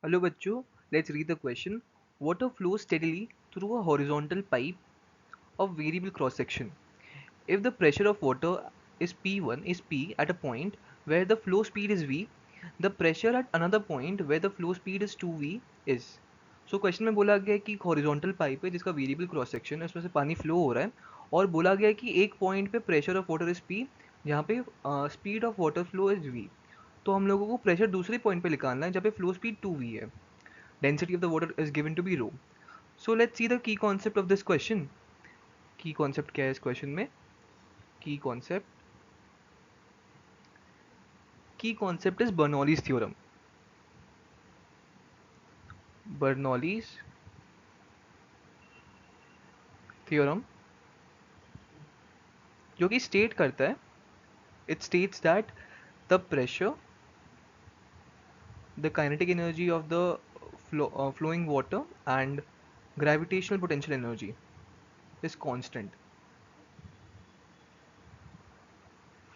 Hello bachcho, let's read the question. Water flows steadily through a horizontal pipe of variable cross section. If the pressure of water is P1 is P at a point where the flow speed is V, the pressure at another point where the flow speed is 2V is. So question में बोला गया है कि एक horizontal pipe है जिसका variable cross section है, उसमें से पानी फ्लो हो रहा है और बोला गया है कि एक पॉइंट पे pressure of water is P जहाँ पे speed of water flow is V. तो हम लोगों को प्रेशर दूसरे पॉइंट पे निकालना है जहाँ पे फ्लो स्पीड 2V है. Density of the water is given to be rho. So let's see the key concept of this question. Key concept क्या है इस क्वेश्चन में? Key concept is Bernoulli's theorem. Bernoulli's theorem जो कि state करता है, it states that the pressure, the kinetic energy of the flowing water and gravitational potential energy is constant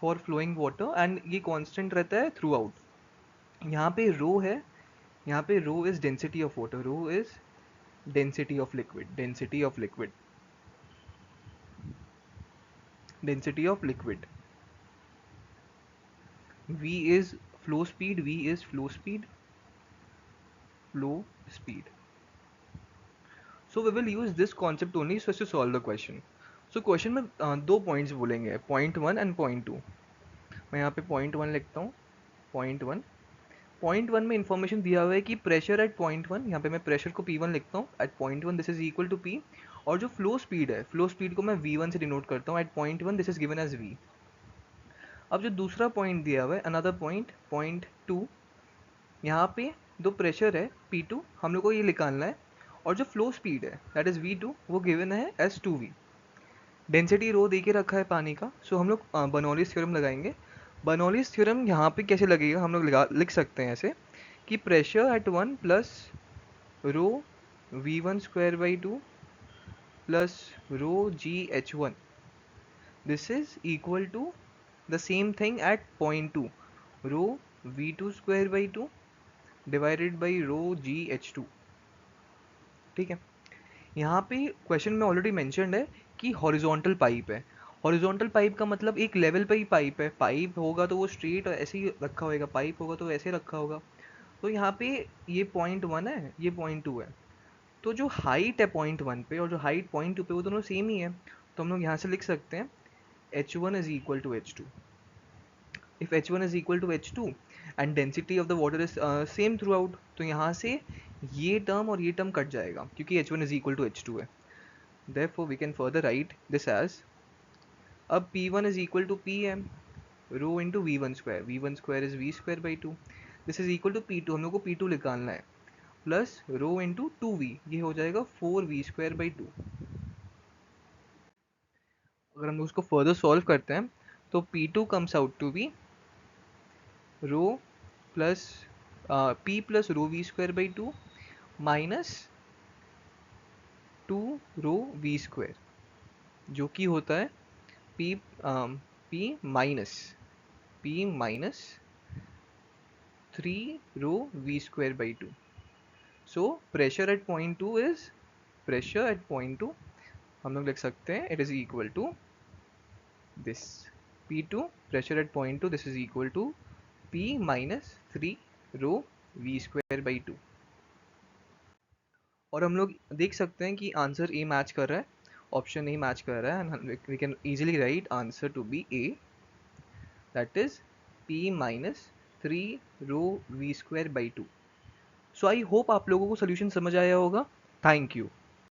for flowing water and ये constant रहता है throughout. यहाँ पे रो है, यहाँ पे रो is density of water, row is density of liquid, density of liquid, density of liquid. V is flow speed, V is flow speed, flow speed. So we will use this concept only so as to solve the question. So question में दो points बोलेंगे, point 1 and point 2. मैं यहाँ पे point 1 लिखता हूँ, point 1. Point 1 में information दिया हुआ है कि प्रेशर एट पॉइंट 1, यहाँ पे मैं प्रेशर को P1 लिखता हूँ, at point 1 this is equal to P, और जो फ्लो स्पीड है, फ्लो स्पीड को मैं V1 से डिनोट करता हूँ, at point 1 this is given as V. अब जो दूसरा पॉइंट दिया हुआ है, अनदर पॉइंट, पॉइंट 2, यहाँ पे दो प्रेशर है P2, हम लोग को ये निकालना है, और जो फ्लो स्पीड है दैट इज V2 वो गिवन है एज 2V. डेंसिटी रो दे के रखा है पानी का, सो हम लोग बर्नौलीज थ्योरम लगाएंगे. बर्नौलीज थ्योरम यहाँ पे कैसे लगेगा, हम लोग लिख सकते हैं ऐसे कि pressure at 1 plus row V1 square by 2 plus rho GH1. This is equal to the same thing at point 2, rho V2 square by 2 divided by rho GH2. ठीक है, यहाँ पे क्वेश्चन में ऑलरेडी मेंशन्ड है कि हॉरिजॉन्टल पाइप है. Horizontal pipe का मतलब एक लेवल पे ही पाइप है, पाइप होगा तो वो स्ट्रेट ऐसे ही रखा होगा, पाइप होगा तो ऐसे रखा होगा. तो यहाँ पे ये पॉइंट 1 है, ये पॉइंट 2 है, तो जो हाइट है पॉइंट 1 पे और जो हाइट पॉइंट 2 पे वो दोनों सेम ही है. तो हम लोग यहाँ से लिख सकते हैं H1 is equal to H2. If H1 is equal to H2 and density of the water is same throughout, तो यहाँ से ये टर्म और ये टर्म कट जाएगा क्योंकि H1 is equal to H2 है. Therefore we can further write this as, अब P1 is equal to Pm rho into V1 square, V1 square is V square by 2, this is equal to P2, हम लोग को P2 निकालना है, plus rho into 2V, ये हो जाएगा 4V square by 2. अगर हम उसको फर्दर सॉल्व करते हैं तो P2 comes out to be rho plus P plus rho V square by 2 minus 2 rho V square, जो कि होता है P minus 3 rho V square by 2. So pressure at point 2 is, pressure at point 2 हम लोग लिख सकते हैं it is equal to this P2, pressure at point 2, this is equal to P minus 3 rho V square by 2. और हम लोग देख सकते हैं कि आंसर ए मैच कर रहा है, ऑप्शन ए मैच कर रहा है, and we can easily write answer to be a, that is P minus 3 rho V square by 2. So I hope आप लोगों को सोल्यूशन समझ आया होगा. Thank you.